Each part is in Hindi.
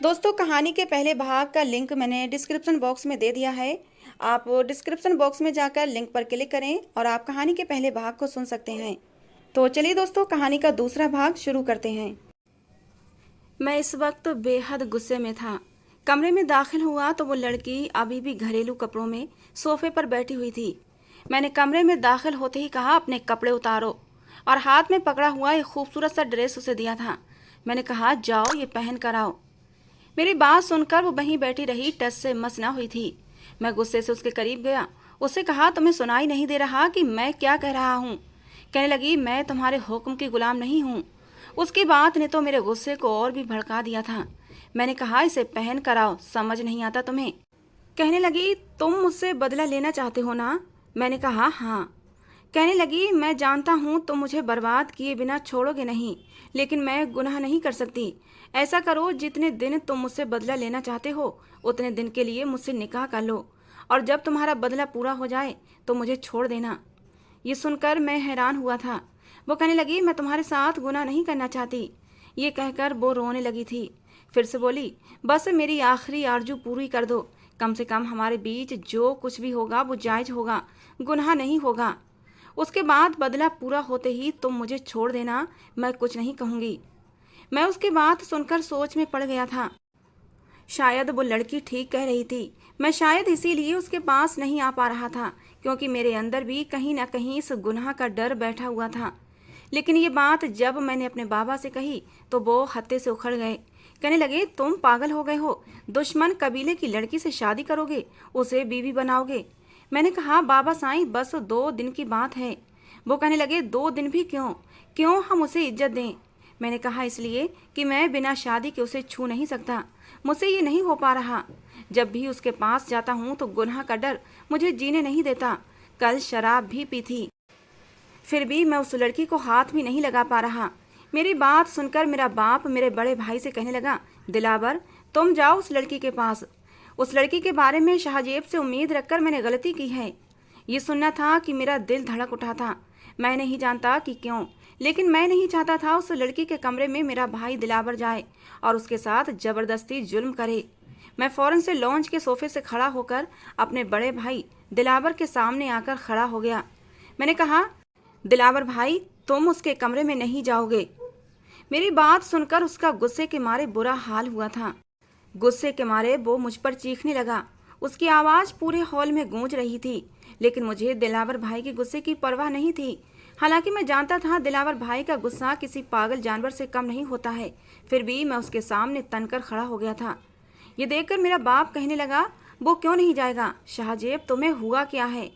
दोस्तों, कहानी के पहले भाग का लिंक मैंने डिस्क्रिप्शन बॉक्स में दे दिया है। आप डिस्क्रिप्शन बॉक्स में जाकर लिंक पर क्लिक करें और आप कहानी के पहले भाग को सुन सकते हैं। तो चलिए दोस्तों, कहानी का दूसरा भाग शुरू करते हैं। मैं इस वक्त बेहद गुस्से में था। कमरे में दाखिल हुआ तो वो लड़की अभी भी घरेलू कपड़ों में सोफे पर बैठी हुई थी। मैंने कमरे में दाखिल होते ही कहा, अपने कपड़े उतारो, और हाथ में पकड़ा हुआ एक खूबसूरत सा ड्रेस उसे दिया था। मैंने कहा, जाओ ये पहन कर आओ। मेरी बात सुनकर वो वहीं बैठी रही, टस से मस ना हुई थी। मैं गुस्से से उसके करीब गया, उससे कहा, तुम्हें सुनाई नहीं दे रहा कि मैं क्या कह रहा हूँ? कहने लगी, मैं तुम्हारे हुक्म की गुलाम नहीं हूँ। उसकी बात ने तो मेरे गुस्से को और भी भड़का दिया था। मैंने कहा, इसे पहन कर आओ, समझ नहीं आता तुम्हें? कहने लगी, तुम मुझसे बदला लेना चाहते हो ना? मैंने कहा, हाँ। कहने लगी, मैं जानता हूँ तुम मुझे बर्बाद किए बिना छोड़ोगे नहीं, लेकिन मैं गुनाह नहीं कर सकती। ऐसा करो, जितने दिन तुम मुझसे बदला लेना चाहते हो उतने दिन के लिए मुझसे निकाह कर लो, और जब तुम्हारा बदला पूरा हो जाए तो मुझे छोड़ देना। ये सुनकर मैं हैरान हुआ था। वो कहने लगी, मैं तुम्हारे साथ गुनाह नहीं करना चाहती। ये कहकर वो रोने लगी थी। फिर से बोली, बस मेरी आखिरी आरजू पूरी कर दो। कम से कम हमारे बीच जो कुछ भी होगा वो जायज होगा, गुनाह नहीं होगा। उसके बाद बदला पूरा होते ही तुम मुझे छोड़ देना, मैं कुछ नहीं कहूँगी। मैं उसकी बात सुनकर सोच में पड़ गया था। शायद वो लड़की ठीक कह रही थी। मैं शायद इसीलिए उसके पास नहीं आ पा रहा था, क्योंकि मेरे अंदर भी कहीं ना कहीं इस गुनाह का डर बैठा हुआ था। लेकिन ये बात जब मैंने अपने बाबा से कही तो वो हत्थे से उखड़ गए। कहने लगे, तुम पागल हो गए हो? दुश्मन कबीले की लड़की से शादी करोगे, उसे बीवी बनाओगे? मैंने कहा, बाबा साईं, बस 2 दिन की बात है। वो कहने लगे, 2 दिन भी क्यों? क्यों हम उसे इज्जत दें? मैंने कहा, इसलिए कि मैं बिना शादी के उसे छू नहीं सकता। मुझसे ये नहीं हो पा रहा। जब भी उसके पास जाता हूँ तो गुनाह का डर मुझे जीने नहीं देता। कल शराब भी पी थी, फिर भी मैं उस लड़की को हाथ भी नहीं लगा पा रहा। मेरी बात सुनकर मेरा बाप मेरे बड़े भाई से कहने लगा, दिलावर, तुम जाओ उस लड़की के पास। उस लड़की के बारे में शाहजेब से उम्मीद रखकर मैंने गलती की है। ये सुनना था कि मेरा दिल धड़क उठा था। मैं नहीं जानता कि क्यों, लेकिन मैं नहीं चाहता था उस लड़की के कमरे में मेरा भाई दिलावर जाए और उसके साथ जबरदस्ती जुल्म करे। मैं फौरन से लॉन्च के सोफे से खड़ा होकर अपने बड़े भाई दिलावर के सामने आकर खड़ा हो गया। मैंने कहा, दिलावर भाई, तुम उसके कमरे में नहीं जाओगे। मेरी बात सुनकर उसका गुस्से के मारे बुरा हाल हुआ था। गुस्से के मारे वो मुझ पर चीखने लगा। उसकी आवाज़ पूरे हॉल में गूंज रही थी, लेकिन मुझे दिलावर भाई के गुस्से की परवाह नहीं थी। हालांकि मैं जानता था दिलावर भाई का गुस्सा किसी पागल जानवर से कम नहीं होता है, फिर भी मैं उसके सामने तनकर खड़ा हो गया था। ये देखकर मेरा बाप कहने लगा, वो क्यों नहीं जाएगा? शाहजेब, तुम्हें हुआ क्या है?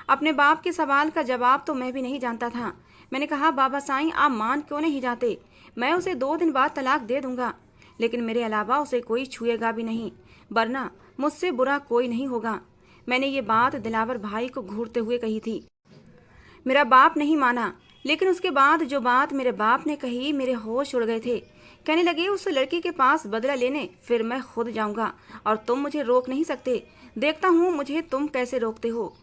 अपने बाप के सवाल का जवाब तो मैं भी नहीं जानता था। मैंने कहा, बाबा साईं, आप मान क्यों नहीं जाते? मैं उसे 2 दिन बाद तलाक दे दूंगा, लेकिन मेरे अलावा उसे कोई छुएगा भी नहीं, वरना मुझसे बुरा कोई नहीं होगा। मैंने ये बात दिलावर भाई को घूरते हुए कही थी। मेरा बाप नहीं माना, लेकिन उसके बाद जो बात मेरे बाप ने कही, मेरे होश उड़ गए थे। कहने लगे, उस लड़की के पास बदला लेने फिर मैं खुद जाऊंगा और तुम मुझे रोक नहीं सकते। देखता हूँ मुझे तुम कैसे रोकते हो।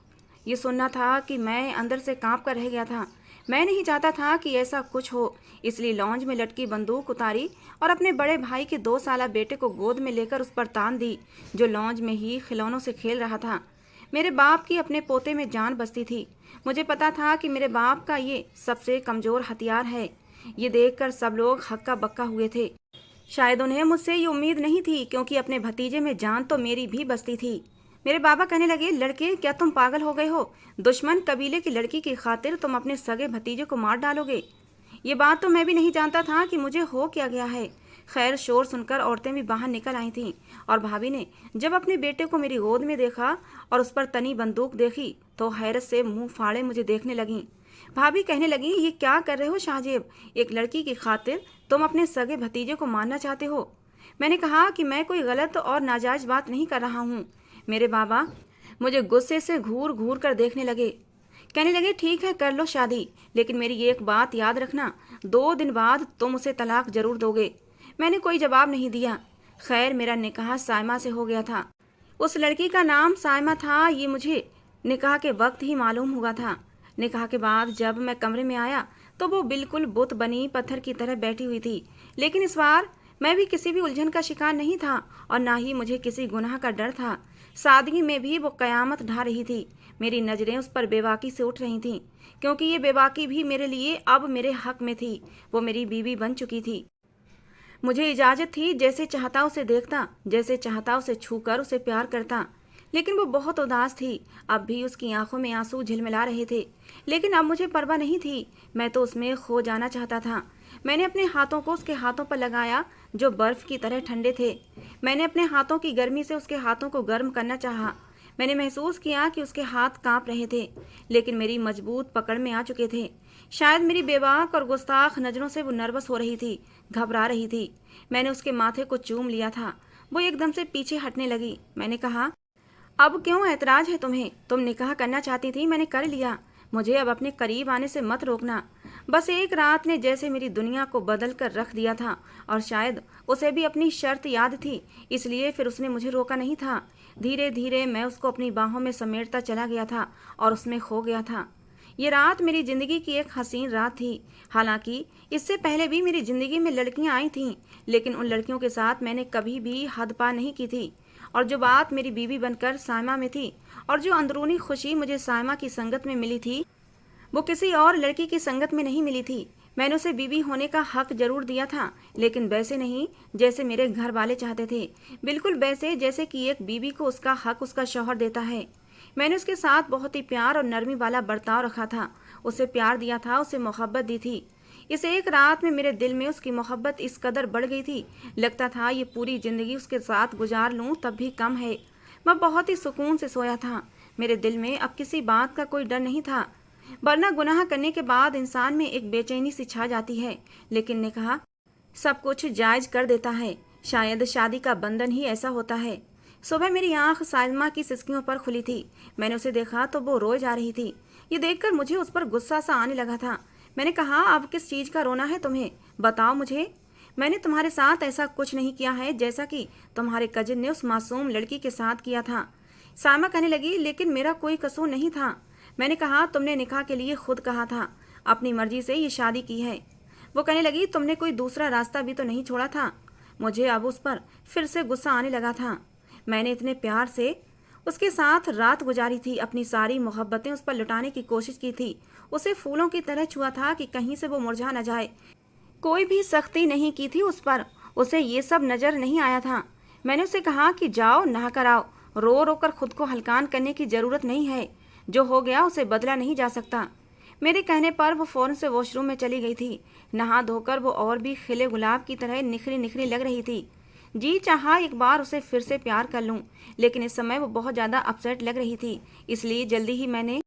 ये सुनना था कि मैं अंदर से कांप कर रह गया था। मैं नहीं चाहता था कि ऐसा कुछ हो, इसलिए लॉन्ज में लटकी बंदूक उतारी और अपने बड़े भाई के 2 साला बेटे को गोद में लेकर उस पर तान दी, जो लॉन्ज में ही खिलौनों से खेल रहा था। मेरे बाप की अपने पोते में जान बसती थी। मुझे पता था कि मेरे बाप का ये सबसे कमज़ोर हथियार है। ये देखकर सब लोग हक्का बक्का हुए थे। शायद उन्हें मुझसे ये उम्मीद नहीं थी, क्योंकि अपने भतीजे में जान तो मेरी भी बसती थी। मेरे बाबा कहने लगे, लड़के, क्या तुम पागल हो गए हो? दुश्मन कबीले की लड़की की खातिर तुम अपने सगे भतीजे को मार डालोगे? ये बात तो मैं भी नहीं जानता था कि मुझे हो क्या गया है। खैर, शोर सुनकर औरतें भी बाहर निकल आई थीं, और भाभी ने जब अपने बेटे को मेरी गोद में देखा और उस पर तनी बंदूक देखी तो हैरत से मुंह फाड़े मुझे देखने लगीं। भाभी कहने लगी, ये क्या कर रहे हो शाहजेब? एक लड़की की खातिर तुम अपने सगे भतीजे को मारना चाहते हो? मैंने कहा कि मैं कोई गलत और नाजायज बात नहीं कर रहा हूँ। मेरे बाबा मुझे गुस्से से घूर घूर कर देखने लगे। कहने लगे, ठीक है, कर लो शादी, लेकिन मेरी एक बात याद रखना, 2 दिन बाद तुम उसे तलाक जरूर दोगे। मैंने कोई जवाब नहीं दिया। खैर, मेरा निकाह सायमा से हो गया था। उस लड़की का नाम सायमा था, ये मुझे निकाह के वक्त ही मालूम हुआ था। निकाह के बाद जब मैं कमरे में आया तो वो बिल्कुल बुत बनी पत्थर की तरह बैठी हुई थी, लेकिन इस बार मैं भी किसी भी उलझन का शिकार नहीं था और ना ही मुझे किसी गुनाह का डर था। सादगी में भी वो कयामत ढा रही थी। मेरी नज़रें उस पर बेबाकी से उठ रही थीं, क्योंकि ये बेबाकी भी मेरे लिए अब मेरे हक में थी। वो मेरी बीवी बन चुकी थी। मुझे इजाज़त थी, जैसे चाहता उसे देखता, जैसे चाहता उसे छूकर उसे प्यार करता। लेकिन वो बहुत उदास थी। अब भी उसकी आंखों में आंसू झिलमिला रहे थे, लेकिन अब मुझे परवाह नहीं थी। मैं तो उसमें खो जाना चाहता था। मैंने अपने हाथों को उसके हाथों पर लगाया, जो बर्फ की तरह ठंडे थे। मैंने अपने हाथों की गर्मी से उसके हाथों को गर्म करना चाहा। मैंने महसूस किया कि उसके हाथ कांप रहे थे, लेकिन मेरी मजबूत पकड़ में आ चुके थे। शायद मेरी बेबाक और गुस्ताख नज़रों से वो नर्वस हो रही थी, घबरा रही थी। मैंने उसके माथे को चूम लिया था। वो एकदम से पीछे हटने लगी। मैंने कहा, अब क्यों ऐतराज है तुम्हें? तुम निकाह करना चाहती थी, मैंने कर लिया। मुझे अब अपने करीब आने से मत रोकना। बस एक रात ने जैसे मेरी दुनिया को बदल कर रख दिया था, और शायद उसे भी अपनी शर्त याद थी, इसलिए फिर उसने मुझे रोका नहीं था। धीरे धीरे मैं उसको अपनी बाहों में समेटता चला गया था और उसमें खो गया था। ये रात मेरी ज़िंदगी की एक हसीन रात थी। हालांकि इससे पहले भी मेरी ज़िंदगी में लड़कियां आई थीं, लेकिन उन लड़कियों के साथ मैंने कभी भी हद पार नहीं की थी। और जो बात मेरी बीवी बनकर सायमा में थी, और जो अंदरूनी खुशी मुझे सायमा की संगत में मिली थी, वो किसी और लड़की की संगत में नहीं मिली थी। मैंने उसे बीवी होने का हक जरूर दिया था, लेकिन वैसे नहीं जैसे मेरे घर वाले चाहते थे। बिल्कुल वैसे जैसे कि एक बीवी को उसका हक उसका शौहर देता है। मैंने उसके साथ बहुत ही प्यार और नरमी वाला बर्ताव रखा था। उसे प्यार दिया था, उसे मोहब्बत दी थी। इस एक रात में मेरे दिल में उसकी मोहब्बत इस कदर बढ़ गई थी, लगता था ये पूरी जिंदगी उसके साथ गुजार लूं तब भी कम है। मैं बहुत ही सुकून से सोया था। मेरे दिल में अब किसी बात का कोई डर नहीं था, वरना गुनाह करने के बाद इंसान में एक बेचैनी सी छा जाती है। लेकिन ने कहा, सब कुछ जायज कर देता है। शायद शादी का बंधन ही ऐसा होता है। सुबह मेरी आंख सायमा की सिसकियों पर खुली थी। मैंने उसे देखा तो वो रोए जा रही थी। ये देखकर मुझे उस पर गुस्सा सा आने लगा था। मैंने कहा, अब किस चीज़ का रोना है तुम्हें? बताओ मुझे। मैंने तुम्हारे साथ ऐसा कुछ नहीं किया है जैसा कि तुम्हारे कजिन ने उस मासूम लड़की के साथ किया था। सायमा कहने लगी, लेकिन मेरा कोई कसूर नहीं था। मैंने कहा, तुमने निकाह के लिए खुद कहा था, अपनी मर्जी से ये शादी की है। वो कहने लगी, तुमने कोई दूसरा रास्ता भी तो नहीं छोड़ा था। मुझे अब उस पर फिर से गुस्सा आने लगा था। मैंने इतने प्यार से उसके साथ रात गुजारी थी, अपनी सारी मोहब्बतें उस पर लुटाने की कोशिश की थी। उसे फूलों की तरह छुआ था कि कहीं से वो मुरझा न जाए। कोई भी सख्ती नहीं की थी उस पर, उसे ये सब नज़र नहीं आया था। मैंने उसे कहा कि जाओ नहा कर आओ। रो रो कर खुद को हल्कान करने की ज़रूरत नहीं है। जो हो गया उसे बदला नहीं जा सकता। मेरे कहने पर वो फ़ौरन से वॉशरूम में चली गई थी। नहा धोकर वो और भी खिले गुलाब की तरह निखरी निखरी लग रही थी। जी चाहा एक बार उसे फिर से प्यार कर लूं, लेकिन इस समय वो बहुत ज़्यादा अपसेट लग रही थी, इसलिए जल्दी ही मैंने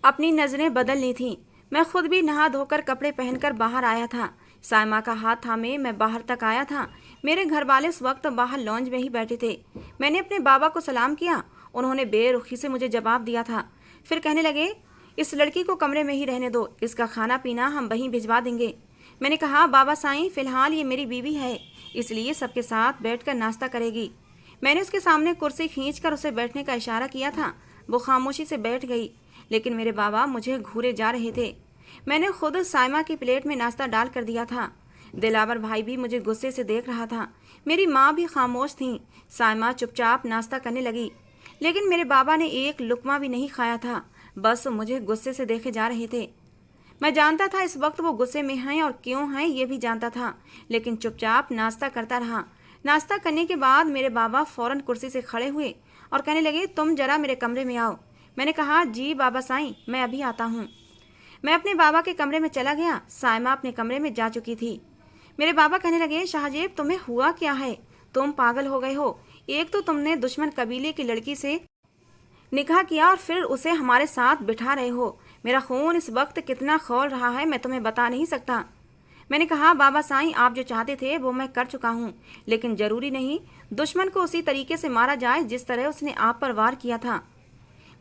अपनी नज़रें बदल ली थी। मैं खुद भी नहा धोकर कपड़े पहनकर बाहर आया था। सायमा का हाथ थामे मैं बाहर तक आया था। मेरे घर वाले इस वक्त बाहर लॉन्ज में ही बैठे थे। मैंने अपने बाबा को सलाम किया। उन्होंने बेरुखी से मुझे जवाब दिया था। फिर कहने लगे, इस लड़की को कमरे में ही रहने दो, इसका खाना पीना हम वहीं भिजवा देंगे। मैंने कहा, बाबा साईं, फिलहाल ये मेरी बीवी है, इसलिए सबके साथ बैठकर नाश्ता करेगी। मैंने उसके सामने कुर्सी खींचकर उसे बैठने का इशारा किया था। वो खामोशी से बैठ गई, लेकिन मेरे बाबा मुझे घूरे जा रहे थे। मैंने खुद सायमा की प्लेट में नाश्ता डाल कर दिया था। दिलावर भाई भी मुझे गुस्से से देख रहा था। मेरी माँ भी खामोश थी। सायमा चुपचाप नाश्ता करने लगी, लेकिन मेरे बाबा ने एक लुकमा भी नहीं खाया था, बस मुझे गुस्से से देखे जा रहे थे। मैं जानता था इस वक्त वो गुस्से में हैं और क्यों हैं ये भी जानता था, लेकिन चुपचाप नाश्ता करता रहा। नाश्ता करने के बाद मेरे बाबा फौरन कुर्सी से खड़े हुए और कहने लगे, तुम जरा मेरे कमरे में आओ। मैंने कहा, जी बाबा साईं, मैं अभी आता हूँ। मैं अपने बाबा के कमरे में चला गया। सायमा अपने कमरे में जा चुकी थी। मेरे बाबा कहने लगे, शाहजेब, तुम्हें हुआ क्या है? तुम पागल हो गए हो। एक तो तुमने दुश्मन कबीले की लड़की से निकाह किया और फिर उसे हमारे साथ बिठा रहे हो। मेरा खून इस वक्त कितना खौल रहा है मैं तुम्हें बता नहीं सकता। मैंने कहा, बाबा साईं, आप जो चाहते थे वो मैं कर चुका हूँ, लेकिन जरूरी नहीं दुश्मन को उसी तरीके से मारा जाए जिस तरह उसने आप पर वार किया था।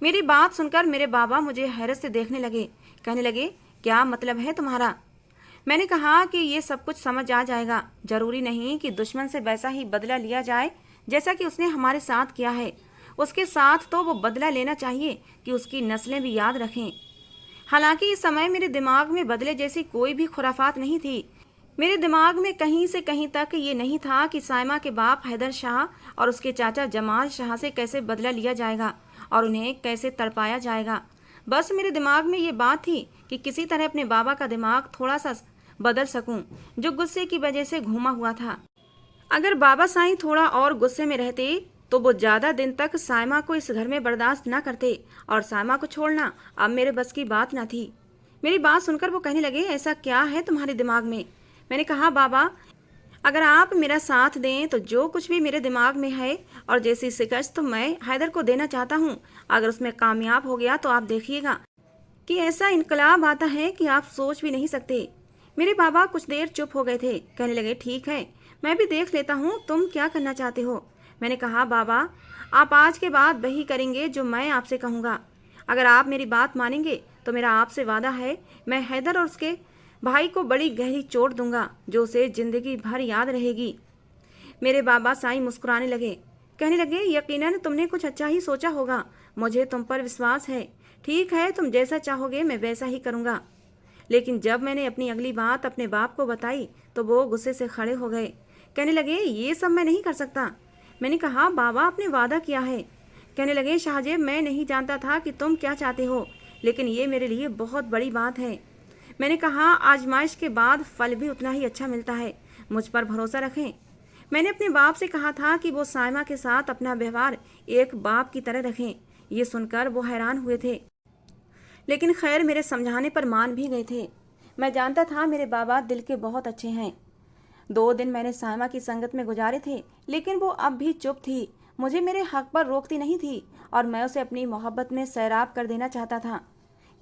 मेरी बात सुनकर मेरे बाबा मुझे हैरत से देखने लगे। कहने लगे, क्या मतलब है तुम्हारा? मैंने कहा कि ये सब कुछ समझ आ जाएगा। जरूरी नहीं कि दुश्मन से वैसा ही बदला लिया जाए जैसा कि उसने हमारे साथ किया है। उसके साथ तो वो बदला लेना चाहिए कि उसकी नस्लें भी याद रखें। हालांकि इस समय मेरे दिमाग में बदले जैसी कोई भी खुराफात नहीं थी। मेरे दिमाग में कहीं से कहीं तक ये नहीं था कि साइमा के बाप हैदर शाह और उसके चाचा जमाल शाह से कैसे बदला लिया जाएगा और उन्हें कैसे तड़पाया जाएगा। बस मेरे दिमाग में ये बात थी कि किसी तरह अपने बाबा का दिमाग थोड़ा सा बदल सकूं, जो गुस्से की वजह से घूमा हुआ था। अगर बाबा साईं थोड़ा और गुस्से में रहते तो वो ज़्यादा दिन तक साइमा को इस घर में बर्दाश्त न करते और साइमा को छोड़ना अब मेरे बस की बात न थी। मेरी बात सुनकर वो कहने लगे, ऐसा क्या है तुम्हारे दिमाग में? मैंने कहा, बाबा अगर आप मेरा साथ दें तो जो कुछ भी मेरे दिमाग में है और जैसी शिकस्त तो मैं हैदर को देना चाहता हूँ, अगर उसमें कामयाब हो गया तो आप देखिएगा कि ऐसा इनकलाब आता है कि आप सोच भी नहीं सकते। मेरे बाबा कुछ देर चुप हो गए थे। कहने लगे, ठीक है, मैं भी देख लेता हूँ तुम क्या करना चाहते हो। मैंने कहा, बाबा आप आज के बाद वही करेंगे जो मैं आपसे कहूँगा। अगर आप मेरी बात मानेंगे तो मेरा आपसे वादा है, मैं हैदर और उसके भाई को बड़ी गहरी चोट दूंगा जो उसे जिंदगी भर याद रहेगी। मेरे बाबा साईं मुस्कुराने लगे। कहने लगे, यकीनन तुमने कुछ अच्छा ही सोचा होगा, मुझे तुम पर विश्वास है। ठीक है, तुम जैसा चाहोगे मैं वैसा ही करूँगा। लेकिन जब मैंने अपनी अगली बात अपने बाप को बताई तो वो गुस्से से खड़े हो गए। कहने लगे, ये सब मैं नहीं कर सकता। मैंने कहा, बाबा आपने वादा किया है। कहने लगे, शाहजेब मैं नहीं जानता था कि तुम क्या चाहते हो, लेकिन ये मेरे लिए बहुत बड़ी बात है। मैंने कहा, आजमाइश के बाद फल भी उतना ही अच्छा मिलता है, मुझ पर भरोसा रखें। मैंने अपने बाप से कहा था कि वो साइमा के साथ अपना व्यवहार एक बाप की तरह रखें। ये सुनकर वो हैरान हुए थे, लेकिन खैर मेरे समझाने पर मान भी गए थे। मैं जानता था मेरे बाबा दिल के बहुत अच्छे हैं। 2 दिन मैंने साइमा की संगत में गुजारे थे, लेकिन वो अब भी चुप थी। मुझे मेरे हक पर रोकती नहीं थी और मैं उसे अपनी मोहब्बत में सैराब कर देना चाहता था।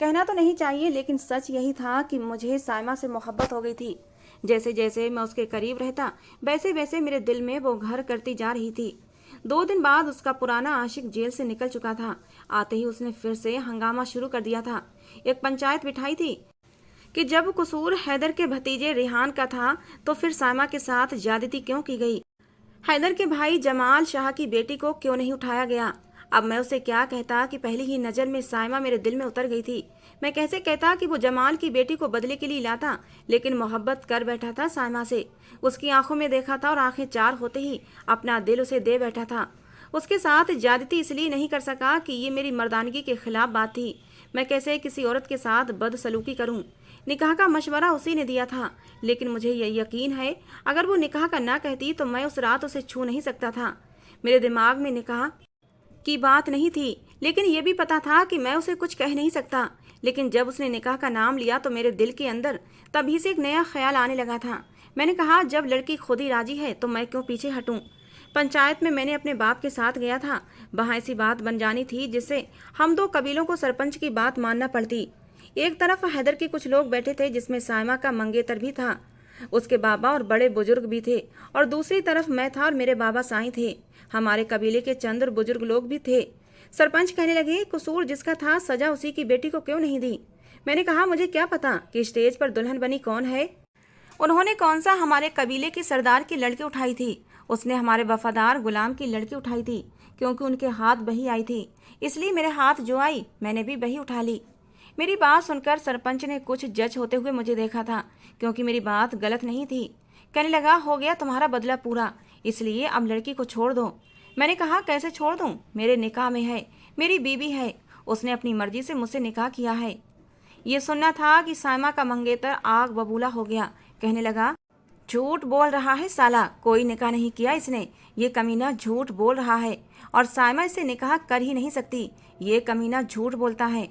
कहना तो नहीं चाहिए, लेकिन सच यही था कि मुझे साइमा से मोहब्बत हो गई थी। जैसे जैसे मैं उसके करीब रहता वैसे वैसे मेरे दिल में वो घर करती जा रही थी। 2 दिन बाद उसका पुराना आशिक जेल से निकल चुका था। आते ही उसने फिर से हंगामा शुरू कर दिया था। एक पंचायत बिठाई थी कि जब कसूर हैदर के भतीजे रेहान का था तो फिर साइमा के साथ ज्यादती क्यों की गई। हैदर के भाई जमाल शाह की बेटी को क्यों नहीं उठाया गया। अब मैं उसे क्या कहता कि पहली ही नज़र में साइमा मेरे दिल में उतर गई थी। मैं कैसे कहता कि वो जमाल की बेटी को बदले के लिए लाता, लेकिन मोहब्बत कर बैठा था साइमा से। उसकी आंखों में देखा था और आंखें चार होते ही अपना दिल उसे दे बैठा था। उसके साथ ज्यादती इसलिए नहीं कर सका कि ये मेरी मर्दानगी के खिलाफ बात थी। मैं कैसे किसी औरत के साथ बदसलूकी करूं। निकाह का मशवरा उसी ने दिया था, लेकिन मुझे यह यकीन है अगर वो निकाह का ना कहती तो मैं उस रात उसे छू नहीं सकता था। मेरे दिमाग में निकाह की बात नहीं थी, लेकिन यह भी पता था कि मैं उसे कुछ कह नहीं सकता। लेकिन जब उसने निकाह का नाम लिया तो मेरे दिल के अंदर तभी से एक नया ख्याल आने लगा था। मैंने कहा, जब लड़की खुद ही राजी है तो मैं क्यों पीछे हटूं। पंचायत में मैंने अपने बाप के साथ गया था। वहाँ ऐसी बात बन जानी थी जिससे हम 2 कबीलों को सरपंच की बात मानना पड़ती। एक तरफ हैदर के कुछ लोग बैठे थे जिसमें साइमा का मंगेतर भी था, उसके बाबा और बड़े बुजुर्ग भी थे, और दूसरी तरफ मैं था और मेरे बाबा साईं थे। हमारे कबीले के चंद बुजुर्ग लोग भी थे। सरपंच कहने लगे, कसूर जिसका था सजा उसी की बेटी को क्यों नहीं दी। मैंने कहा, मुझे क्या पता कि स्टेज पर दुल्हन बनी कौन है। उन्होंने कौन सा हमारे कबीले के सरदार की लड़की उठाई थी। उसने हमारे वफादार गुलाम की लड़की उठाई थी, क्योंकि उनके हाथ बही आई थी, इसलिए मेरे हाथ जो आई मैंने भी बही उठा ली। मेरी बात सुनकर सरपंच ने कुछ जज होते हुए मुझे देखा था, क्योंकि मेरी बात गलत नहीं थी। कहने लगा, हो गया तुम्हारा बदला पूरा, इसलिए अब लड़की को छोड़ दो। मैंने कहा, कैसे छोड़ दूं? मेरे निकाह में है, मेरी बीबी है, उसने अपनी मर्जी से मुझसे निकाह किया है। ये सुनना था कि साइमा का मंगेतर आग बबूला हो गया। कहने लगा, झूठ बोल रहा है साला, कोई निकाह नहीं किया इसने। ये कमीना झूठ बोल रहा है और साइमा इससे निकाह कर ही नहीं सकती। ये कमीना झूठ बोलता है।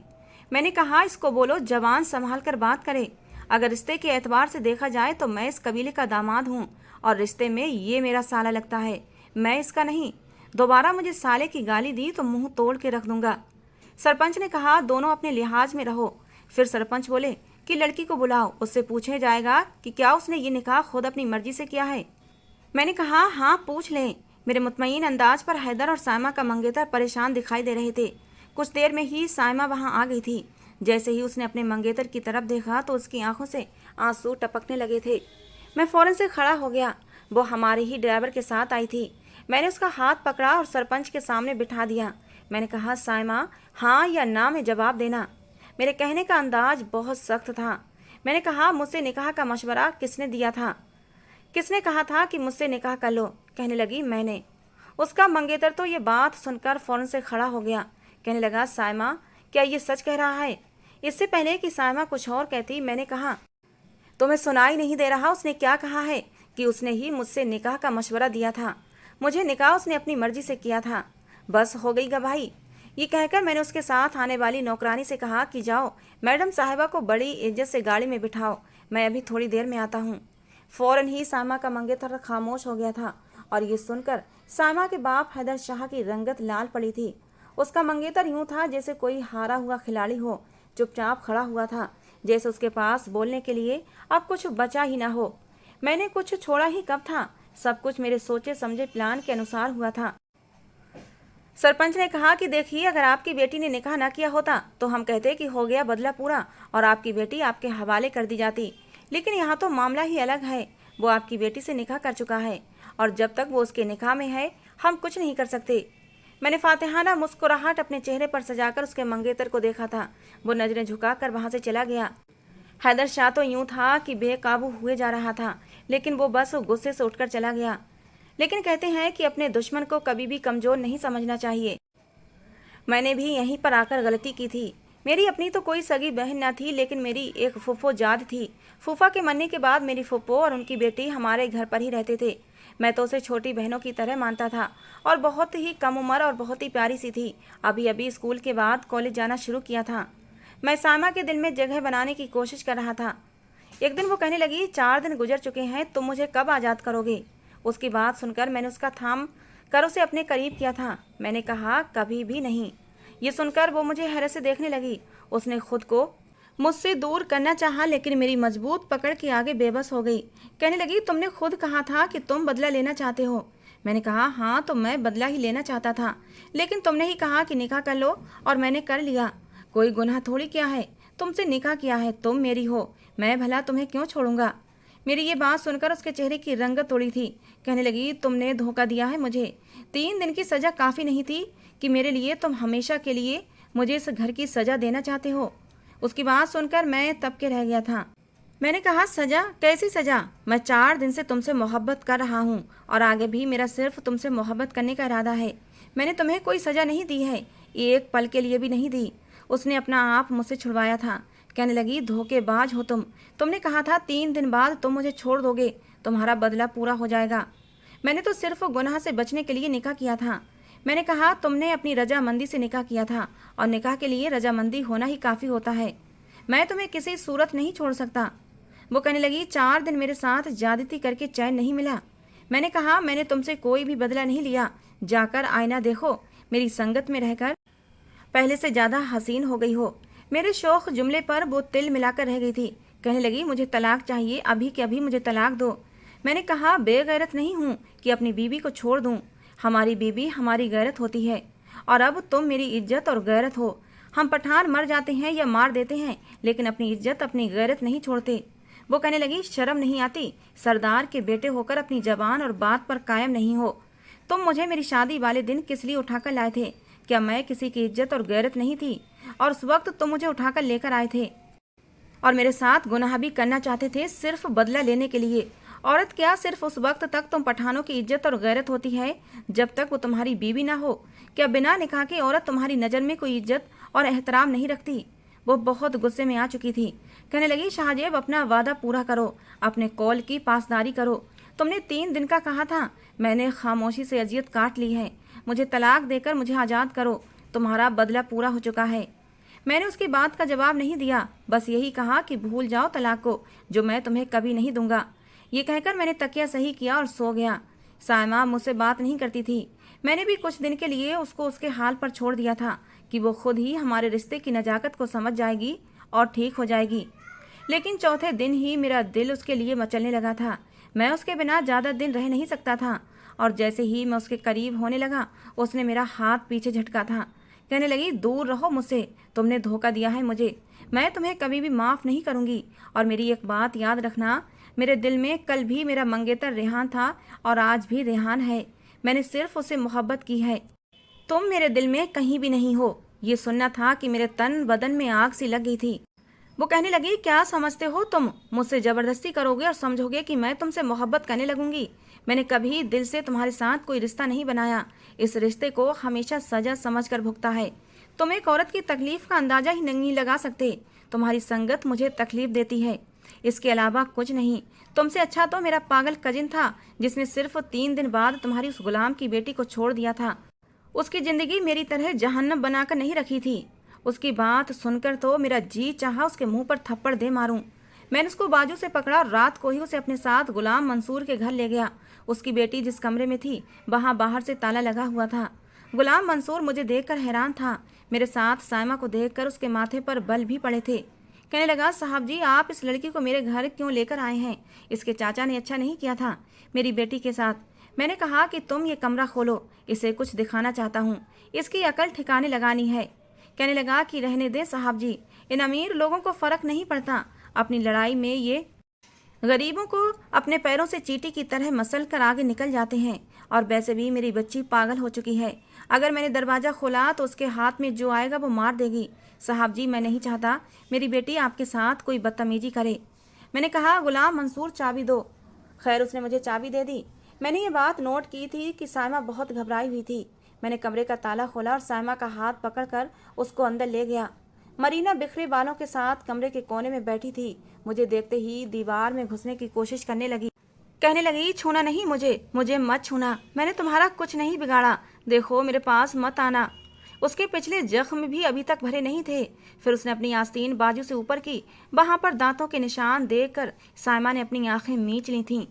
मैंने कहा, इसको बोलो जवान संभाल कर बात करे। अगर रिश्ते के एतबार से देखा जाए तो मैं इस कबीले का दामाद हूँ और रिश्ते में ये मेरा साला लगता है, मैं इसका नहीं। दोबारा मुझे साले की गाली दी तो मुंह तोड़ के रख दूंगा। सरपंच ने कहा, दोनों अपने लिहाज में रहो। फिर सरपंच बोले कि लड़की को बुलाओ, उससे पूछे जाएगा कि क्या उसने ये निकाह खुद अपनी मर्जी से किया है। मैंने कहा, हाँ पूछ लें। मेरे मुतमईन अंदाज पर हैदर और साइमा का मंगेतर परेशान दिखाई दे रहे थे। कुछ देर में ही साइमा वहाँ आ गई थी। जैसे ही उसने अपने मंगेतर की तरफ देखा तो उसकी आंखों से आंसू टपकने लगे थे। मैं फौरन से खड़ा हो गया। वो हमारे ही ड्राइवर के साथ आई थी। मैंने उसका हाथ पकड़ा और सरपंच के सामने बिठा दिया। मैंने कहा, साइमा हाँ या ना में जवाब देना। मेरे कहने का अंदाज बहुत सख्त था। मैंने कहा, मुझसे निकाह का मशवरा किसने दिया था? किसने कहा था कि मुझसे निकाह कर लो? कहने लगी, मैंने। उसका मंगेतर तो ये बात सुनकर फौरन से खड़ा हो गया। कहने लगा, सायमा, क्या ये सच कह रहा है? इससे पहले कि सायमा कुछ और कहती, मैंने कहा, तुम्हें सुनाई नहीं दे रहा उसने क्या कहा है? कि उसने ही मुझसे निकाह का मशवरा दिया था। मुझे निकाह उसने अपनी मर्जी से किया था। बस हो गई गवाही। ये कहकर मैंने उसके साथ आने वाली नौकरानी से कहा कि जाओ, मैडम साहिबा को बड़ी इज्जत से गाड़ी में बिठाओ, मैं अभी थोड़ी देर में आता हूँ। फौरन ही सायमा का मंगेतर खामोश हो गया था और ये सुनकर सायमा के बाप हैदर शाह की रंगत लाल पड़ी थी। उसका मंगेतर यूं था जैसे कोई हारा हुआ खिलाड़ी हो, चुपचाप खड़ा हुआ था, जैसे उसके पास बोलने के लिए अब कुछ बचा ही ना हो। मैंने कुछ छोड़ा ही कब था, सब कुछ मेरे सोचे समझे प्लान के अनुसार हुआ था। सरपंच ने कहा कि देखिए, अगर आपकी बेटी ने निकाह ना किया होता तो हम कहते कि हो गया बदला पूरा और आपकी बेटी आपके हवाले कर दी जाती। लेकिन यहाँ तो मामला ही अलग है। वो आपकी बेटी से निकाह कर चुका है और जब तक वो उसके निकाह में है हम कुछ नहीं कर सकते। मैंने फातिहाना मुस्कुराहट अपने चेहरे पर सजाकर उसके मंगेतर को देखा था। वो नजरें झुकाकर वहां से चला गया। हैदर शाह तो यूं था कि बेकाबू हुए जा रहा था, लेकिन वो बस गुस्से से उठकर चला गया। लेकिन कहते हैं कि अपने दुश्मन को कभी भी कमजोर नहीं समझना चाहिए। मैंने भी यहीं पर आकर गलती की थी। मेरी अपनी तो कोई सगी बहन न थी, लेकिन मेरी एक फूफो जाद थी। फूफा के मरने के बाद मेरी फूफो और उनकी बेटी हमारे घर पर ही रहते थे। मैं तो उसे छोटी बहनों की तरह मानता था और बहुत ही कम उम्र और बहुत ही प्यारी सी थी। अभी अभी स्कूल के बाद कॉलेज जाना शुरू किया था। मैं सायमा के दिल में जगह बनाने की कोशिश कर रहा था। एक दिन वो कहने लगी, 4 दिन गुजर चुके हैं, तुम मुझे कब आज़ाद करोगे? उसकी बात सुनकर मैंने उसका थाम कर उसे अपने करीब किया था। मैंने कहा, कभी भी नहीं। ये सुनकर वो मुझे हैरत से देखने लगी। उसने खुद को मुझसे दूर करना चाहा, लेकिन मेरी मजबूत पकड़ के आगे बेबस हो गई। कहने लगी, तुमने खुद कहा था कि तुम बदला लेना चाहते हो। मैंने कहा, हाँ, तो मैं बदला ही लेना चाहता था, लेकिन तुमने ही कहा कि निकाह कर लो और मैंने कर लिया। कोई गुनाह थोड़ी किया है, तुमसे निकाह किया है, तुम मेरी हो, मैं भला तुम्हें क्यों छोड़ूंगा? मेरी ये बात सुनकर उसके चेहरे की रंगत उड़ी थी। कहने लगी, तुमने धोखा दिया है मुझे। 3 दिन की सजा काफ़ी नहीं थी कि मेरे लिए तुम हमेशा के लिए मुझे इस घर की सजा देना चाहते हो? उसकी बात सुनकर मैं तब के रह गया था। मैंने कहा, सजा? कैसी सजा? मैं 4 दिन से तुमसे मोहब्बत कर रहा हूँ और आगे भी मेरा सिर्फ तुमसे मोहब्बत करने का इरादा है। मैंने तुम्हें कोई सजा नहीं दी है, एक पल के लिए भी नहीं दी। उसने अपना आप मुझसे छुड़वाया था। कहने लगी, धोखेबाज हो तुम। तुमने कहा था 3 दिन बाद तुम मुझे छोड़ दोगे, तुम्हारा बदला पूरा हो जाएगा। मैंने तो सिर्फ गुनाह से बचने के लिए निकाह किया था। मैंने कहा, तुमने अपनी रजामंदी से निकाह किया था और निकाह के लिए रजामंदी होना ही काफ़ी होता है। मैं तुम्हें किसी सूरत नहीं छोड़ सकता। वो कहने लगी, 4 दिन मेरे साथ ज्यादती करके चैन नहीं मिला। मैंने कहा, मैंने तुमसे कोई भी बदला नहीं लिया। जाकर आईना देखो, मेरी संगत में रहकर पहले से ज़्यादा हसीन हो गई हो। मेरे शौक जुमले पर वो तिल मिलाकर रह गई थी। कहने लगी, मुझे तलाक चाहिए, अभी के अभी मुझे तलाक दो। मैंने कहा, बेगैरत नहीं हूँ कि अपनी बीवी को छोड़ दूँ। हमारी बीवी हमारी गैरत होती है और अब तुम मेरी इज्जत और गैरत हो। हम पठान मर जाते हैं या मार देते हैं, लेकिन अपनी इज्जत अपनी गैरत नहीं छोड़ते। वो कहने लगी, शर्म नहीं आती? सरदार के बेटे होकर अपनी जबान और बात पर कायम नहीं हो। तुम मुझे मेरी शादी वाले दिन किस लिए उठाकर लाए थे? क्या मैं किसी की इज्जत और गैरत नहीं थी? और उस वक्त तुम मुझे उठाकर लेकर आए थे और मेरे साथ गुनाह भी करना चाहते थे, सिर्फ बदला लेने के लिए। औरत क्या सिर्फ उस वक्त तक तुम पठानों की इज्जत और गैरत होती है जब तक वो तुम्हारी बीवी ना हो? क्या बिना निकाह की औरत तुम्हारी नज़र में कोई इज्जत और एहतराम नहीं रखती? वो बहुत गुस्से में आ चुकी थी। कहने लगी, शाहजेब, अपना वादा पूरा करो, अपने कौल की पासदारी करो। तुमने 3 दिन का कहा था, मैंने खामोशी से अजियत काट ली है। मुझे तलाक देकर मुझे आज़ाद करो, तुम्हारा बदला पूरा हो चुका है। मैंने उसकी बात का जवाब नहीं दिया, बस यही कहा कि भूल जाओ तलाक को, जो मैं तुम्हें कभी नहीं दूंगा। ये कहकर मैंने तकिया सही किया और सो गया। सायमा मुझसे बात नहीं करती थी। मैंने भी कुछ दिन के लिए उसको उसके हाल पर छोड़ दिया था कि वो खुद ही हमारे रिश्ते की नजाकत को समझ जाएगी और ठीक हो जाएगी। लेकिन चौथे दिन ही मेरा दिल उसके लिए मचलने लगा था। मैं उसके बिना ज़्यादा दिन रह नहीं सकता था और जैसे ही मैं उसके करीब होने लगा, उसने मेरा हाथ पीछे झटका था। कहने लगी, दूर रहो मुझसे, तुमने धोखा दिया है मुझे, मैं तुम्हें कभी भी माफ़ नहीं करूँगी। और मेरी एक बात याद रखना, मेरे दिल में कल भी मेरा मंगेतर रेहान था और आज भी रेहान है। मैंने सिर्फ उसे मोहब्बत की है, तुम मेरे दिल में कहीं भी नहीं हो। ये सुनना था कि मेरे तन बदन में आग सी लग गई थी। वो कहने लगी, क्या समझते हो तुम मुझसे जबरदस्ती करोगे और समझोगे कि मैं तुमसे मोहब्बत करने लगूंगी? मैंने कभी दिल से तुम्हारे साथ कोई रिश्ता नहीं बनाया। इस रिश्ते को हमेशा सजा समझकर भुगता है। तुम एक औरत की तकलीफ का अंदाजा ही नहीं लगा सकते। तुम्हारी संगत मुझे तकलीफ देती है, इसके अलावा कुछ नहीं। तुमसे अच्छा तो मेरा पागल कजिन था, जिसने सिर्फ 3 दिन बाद तुम्हारी उस गुलाम की बेटी को छोड़ दिया था। उसकी जिंदगी मेरी तरह जहन्नम बनाकर नहीं रखी थी। उसकी बात सुनकर तो मेरा जी चाहा उसके मुंह पर थप्पड़ दे मारूं। मैंने उसको बाजू से पकड़ा और रात को ही उसे अपने साथ गुलाम मंसूर के घर ले गया। उसकी बेटी जिस कमरे में थी वहां बाहर से ताला लगा हुआ था। गुलाम मंसूर मुझे देखकर हैरान था। मेरे साथ साइमा को देखकर उसके माथे पर बल भी पड़े थे। कहने लगा, साहब जी, आप इस लड़की को मेरे घर क्यों लेकर आए हैं? इसके चाचा ने अच्छा नहीं किया था मेरी बेटी के साथ। मैंने कहा कि तुम ये कमरा खोलो, इसे कुछ दिखाना चाहता हूँ, इसकी अकल ठिकाने लगानी है। कहने लगा कि रहने दे साहब जी, इन अमीर लोगों को फर्क नहीं पड़ता। अपनी लड़ाई में ये गरीबों को अपने पैरों से चींटी की तरह मसल कर आगे निकल जाते हैं। और वैसे भी मेरी बच्ची पागल हो चुकी है। अगर मैंने दरवाज़ा खोला तो उसके हाथ में जो आएगा वो मार देगी। साहब जी, मैं नहीं चाहता मेरी बेटी आपके साथ कोई बदतमीजी करे। मैंने कहा, गुलाम मंसूर, चाबी दो। खैर, उसने मुझे चाबी दे दी। मैंने ये बात नोट की थी कि साइमा बहुत घबराई हुई थी। मैंने कमरे का ताला खोला और साइमा का हाथ पकड़कर उसको अंदर ले गया। मरीना बिखरे बालों के साथ कमरे के कोने में बैठी थी। मुझे देखते ही दीवार में घुसने की कोशिश करने लगी। कहने लगी, छूना नहीं मुझे मत छूना। मैंने तुम्हारा कुछ नहीं बिगाड़ा। देखो, मेरे पास मत आना। उसके पिछले जख्म भी अभी तक भरे नहीं थे। फिर उसने अपनी आस्तीन बाजू से ऊपर की। वहां पर दांतों के निशान देखकर साइमा ने अपनी आंखें मींच ली थीं।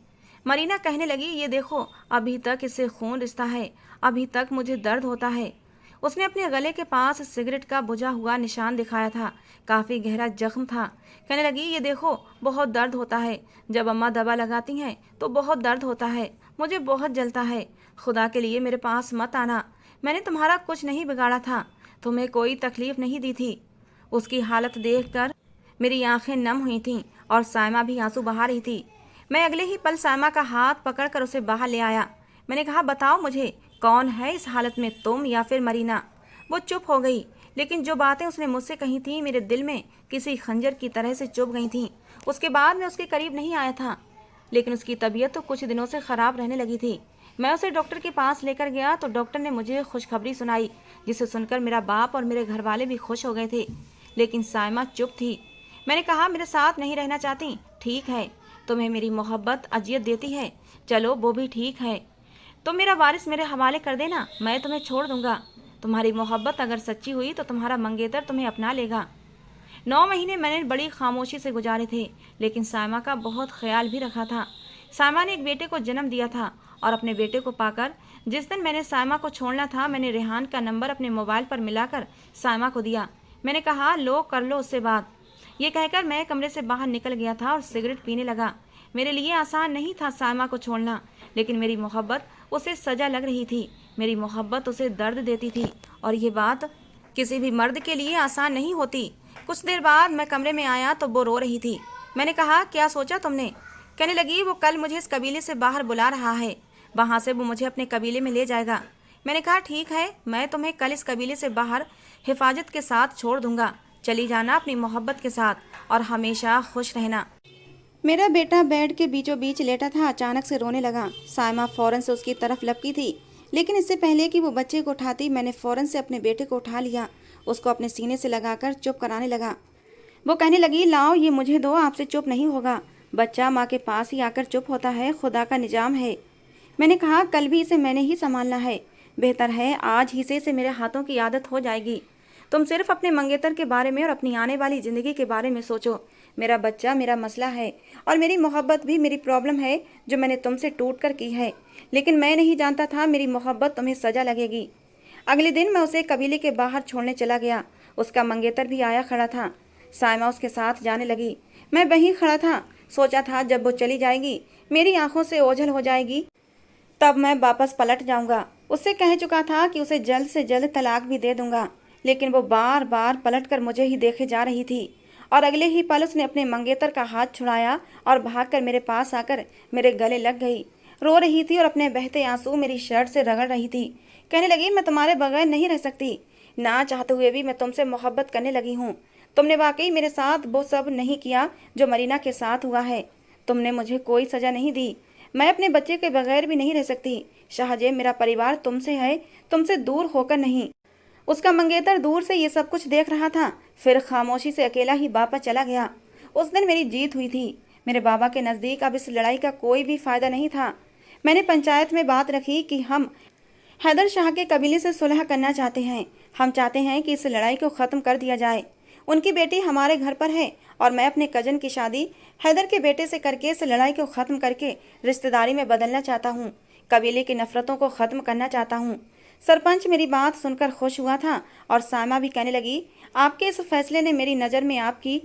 मरीना कहने लगी, ये देखो, अभी तक इससे खून रिश्ता है, अभी तक मुझे दर्द होता है। उसने अपने गले के पास सिगरेट का बुझा हुआ निशान दिखाया था। काफी गहरा जख्म था। कहने लगी, ये देखो, बहुत दर्द होता है। जब अम्मा दवा लगाती हैं तो बहुत दर्द होता है। मुझे बहुत जलता है। खुदा के लिए मेरे पास मत आना। मैंने तुम्हारा कुछ नहीं बिगाड़ा था, तुम्हें कोई तकलीफ नहीं दी थी। उसकी हालत देखकर मेरी आंखें नम हुई थीं और साइमा भी आंसू बहा रही थी। मैं अगले ही पल साइमा का हाथ पकड़कर उसे बाहर ले आया। मैंने कहा, बताओ मुझे, कौन है इस हालत में, तुम या फिर मरीना? वो चुप हो गई, लेकिन जो बातें उसने मुझसे कही थी मेरे दिल में किसी खंजर की तरह से चुभ गई थीं। उसके बाद मैं उसके करीब नहीं आया था, लेकिन उसकी तबीयत तो कुछ दिनों से ख़राब रहने लगी थी। मैं उसे डॉक्टर के पास लेकर गया तो डॉक्टर ने मुझे खुशखबरी सुनाई, जिसे सुनकर मेरा बाप और मेरे घर वाले भी खुश हो गए थे। लेकिन साइमा चुप थी। मैंने कहा, मेरे साथ नहीं रहना चाहती? ठीक है, तुम्हें मेरी मोहब्बत अजियत देती है, चलो वो भी ठीक है। तुम मेरा वारिस मेरे हवाले कर देना, मैं तुम्हें छोड़ दूंगा। तुम्हारी मोहब्बत अगर सच्ची हुई तो तुम्हारा मंगेतर तुम्हें अपना लेगा। 9 महीने मैंने बड़ी खामोशी से गुजारे थे, लेकिन साइमा का बहुत ख्याल भी रखा था। साइमा ने एक बेटे को जन्म दिया था और अपने बेटे को पाकर जिस दिन मैंने साइमा को छोड़ना था, मैंने रेहान का नंबर अपने मोबाइल पर मिलाकर साइमा को दिया। मैंने कहा, लो, कर लो उससे बात। ये कहकर मैं कमरे से बाहर निकल गया था और सिगरेट पीने लगा। मेरे लिए आसान नहीं था साइमा को छोड़ना, लेकिन मेरी मोहब्बत उसे सजा लग रही थी। मेरी मोहब्बत उसे दर्द देती थी और ये बात किसी भी मर्द के लिए आसान नहीं होती। कुछ देर बाद मैं कमरे में आया तो वो रो रही थी। मैंने कहा, क्या सोचा तुमने? कहने लगी, वो कल मुझे इस कबीले से बाहर बुला रहा है, वहाँ से वो मुझे अपने कबीले में ले जाएगा। मैंने कहा, ठीक है, मैं तुम्हें कल इस कबीले से बाहर हिफाजत के साथ छोड़ दूंगा। चली जाना अपनी मोहब्बत के साथ और हमेशा खुश रहना। मेरा बेटा बेड के बीचों बीच लेटा था, अचानक से रोने लगा। साइमा फौरन से उसकी तरफ लपकी थी, लेकिन इससे पहले कि वो बच्चे को उठाती, मैंने फौरन से अपने बेटे को उठा लिया, उसको अपने सीने से लगाकर चुप कराने लगा। वो कहने लगी, लाओ ये मुझे दो, आपसे चुप नहीं होगा। बच्चा माँ के पास ही आकर चुप होता है, खुदा का निजाम है। मैंने कहा, कल भी इसे मैंने ही संभालना है, बेहतर है आज ही से इसे मेरे हाथों की आदत हो जाएगी। तुम सिर्फ अपने मंगेतर के बारे में और अपनी आने वाली ज़िंदगी के बारे में सोचो। मेरा बच्चा मेरा मसला है और मेरी मोहब्बत भी मेरी प्रॉब्लम है जो मैंने तुमसे टूट कर की है, लेकिन मैं नहीं जानता था मेरी मोहब्बत तुम्हें सजा लगेगी। अगले दिन मैं उसे कबीले के बाहर छोड़ने चला गया। उसका मंगेतर भी आया खड़ा था। साइमा उसके साथ जाने लगी। मैं वहीं खड़ा था, सोचा था जब वो चली जाएगी, मेरी आंखों से ओझल हो जाएगी, तब मैं वापस पलट जाऊंगा। उससे कह चुका था कि उसे जल्द से जल्द तलाक भी दे दूंगा, लेकिन वो बार बार पलटकर मुझे ही देखे जा रही थी और अगले ही पल उसने अपने मंगेतर का हाथ छुड़ाया और भागकर मेरे पास आकर मेरे गले लग गई। रो रही थी और अपने बहते आंसू मेरी शर्ट से रगड़ रही थी। कहने लगी, मैं तुम्हारे बगैर नहीं रह सकती, ना चाहते हुए भी मैं तुमसे मोहब्बत करने लगी हूँ। तुमने वाकई मेरे साथ वो सब नहीं किया जो मरीना के साथ हुआ है। तुमने मुझे कोई सजा नहीं दी। मैं अपने बच्चे के बगैर भी नहीं रह सकती। शाहजेब, मेरा परिवार तुमसे है, तुमसे दूर होकर नहीं। उसका मंगेतर दूर से ये सब कुछ देख रहा था, फिर खामोशी से अकेला ही वापस चला गया। उस दिन मेरी जीत हुई थी। मेरे बाबा के नज़दीक अब इस लड़ाई का कोई भी फायदा नहीं था। मैंने पंचायत में बात रखी कि हम हैदर शाह के कबीले से सुलह करना चाहते हैं। हम चाहते हैं कि इस लड़ाई को ख़त्म कर दिया जाए। उनकी बेटी हमारे घर पर है और मैं अपने कजन की शादी हैदर के बेटे से करके इस लड़ाई को ख़त्म करके रिश्तेदारी में बदलना चाहता हूँ। कबीले की नफरतों को ख़त्म करना चाहता हूँ। सरपंच मेरी बात सुनकर खुश हुआ था और सायमा भी कहने लगी, आपके इस फैसले ने मेरी नज़र में आपकी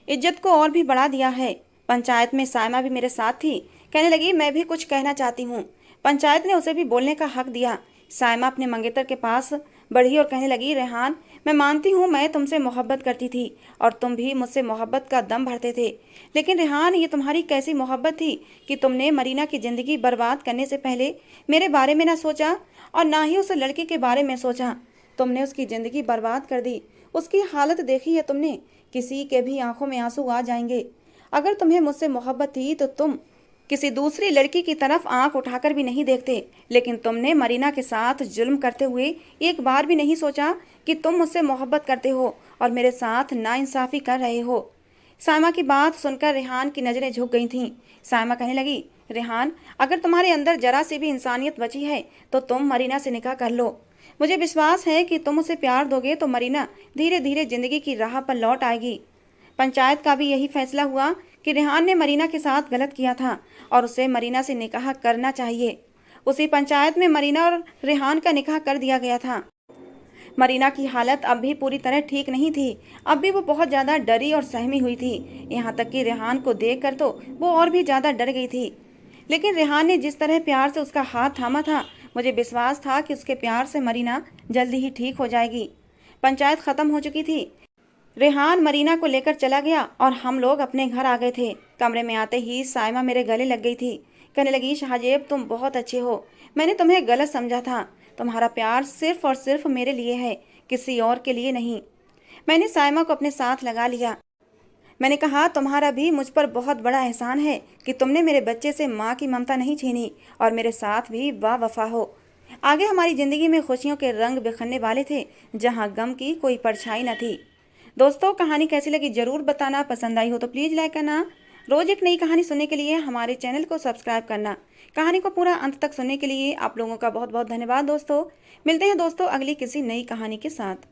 इज्जत को और भी बढ़ा दिया है। पंचायत में सायमा भी मेरे साथ थी। कहने लगी, मैं भी कुछ कहना चाहती हूँ। पंचायत ने उसे भी बोलने का हक दिया। सायमा अपने मंगेतर के पास बढ़ी और कहने लगी, रेहान, मैं मानती हूँ मैं तुमसे मोहब्बत करती थी और तुम भी मुझसे मोहब्बत का दम भरते थे, लेकिन रेहान, ये तुम्हारी कैसी मोहब्बत थी कि तुमने मरीना की ज़िंदगी बर्बाद करने से पहले मेरे बारे में ना सोचा और ना ही उस लड़के के बारे में सोचा। तुमने उसकी ज़िंदगी बर्बाद कर दी। उसकी हालत देखी है तुमने। किसी के भी आंखों में आंसू आ जाएंगे। अगर तुम्हें मुझसे मोहब्बत थी तो तुम किसी दूसरी लड़की की तरफ आंख उठाकर भी नहीं देखते, लेकिन तुमने मरीना के साथ जुल्म करते हुए एक बार भी नहीं सोचा कि तुम मुझसे मोहब्बत करते हो और मेरे साथ नाइंसाफ़ी कर रहे हो। सायमा की बात सुनकर रेहान की नज़रें झुक गई थीं। सायमा कहने लगी, रेहान, अगर तुम्हारे अंदर जरा सी भी इंसानियत बची है तो तुम मरीना से निकाह कर लो। मुझे विश्वास है कि तुम उसे प्यार दोगे तो मरीना धीरे धीरे ज़िंदगी की राह पर लौट आएगी। पंचायत का भी यही फैसला हुआ कि रेहान ने मरीना के साथ गलत किया था और उसे मरीना से निकाह करना चाहिए। उसी पंचायत में मरीना और रेहान का निकाह कर दिया गया था। मरीना की हालत अब भी पूरी तरह ठीक नहीं थी। अब भी वो बहुत ज़्यादा डरी और सहमी हुई थी। यहाँ तक कि रेहान को देखकर तो वो और भी ज़्यादा डर गई थी। लेकिन रेहान ने जिस तरह प्यार से उसका हाथ थामा था, मुझे विश्वास था कि उसके प्यार से मरीना जल्दी ही ठीक हो जाएगी। पंचायत ख़त्म हो चुकी थी। रेहान मरीना को लेकर चला गया और हम लोग अपने घर आ गए थे। कमरे में आते ही सायमा मेरे गले लग गई थी। कहने लगी, शाहजेब, तुम बहुत अच्छे हो। मैंने तुम्हें गलत समझा था। तुम्हारा प्यार सिर्फ और सिर्फ मेरे लिए है, किसी और के लिए नहीं। मैंने सायमा को अपने साथ लगा लिया। मैंने कहा, तुम्हारा भी मुझ पर बहुत बड़ा एहसान है कि तुमने मेरे बच्चे से माँ की ममता नहीं छीनी और मेरे साथ भी वावफा हो। आगे हमारी ज़िंदगी में खुशियों के रंग बिखरने वाले थे, जहाँ गम की कोई परछाई न थी। दोस्तों, कहानी कैसी लगी ज़रूर बताना। पसंद आई हो तो प्लीज़ लाइक करना। रोज़ एक नई कहानी सुनने के लिए हमारे चैनल को सब्सक्राइब करना। कहानी को पूरा अंत तक सुनने के लिए आप लोगों का बहुत बहुत धन्यवाद दोस्तों। मिलते हैं दोस्तों अगली किसी नई कहानी के साथ।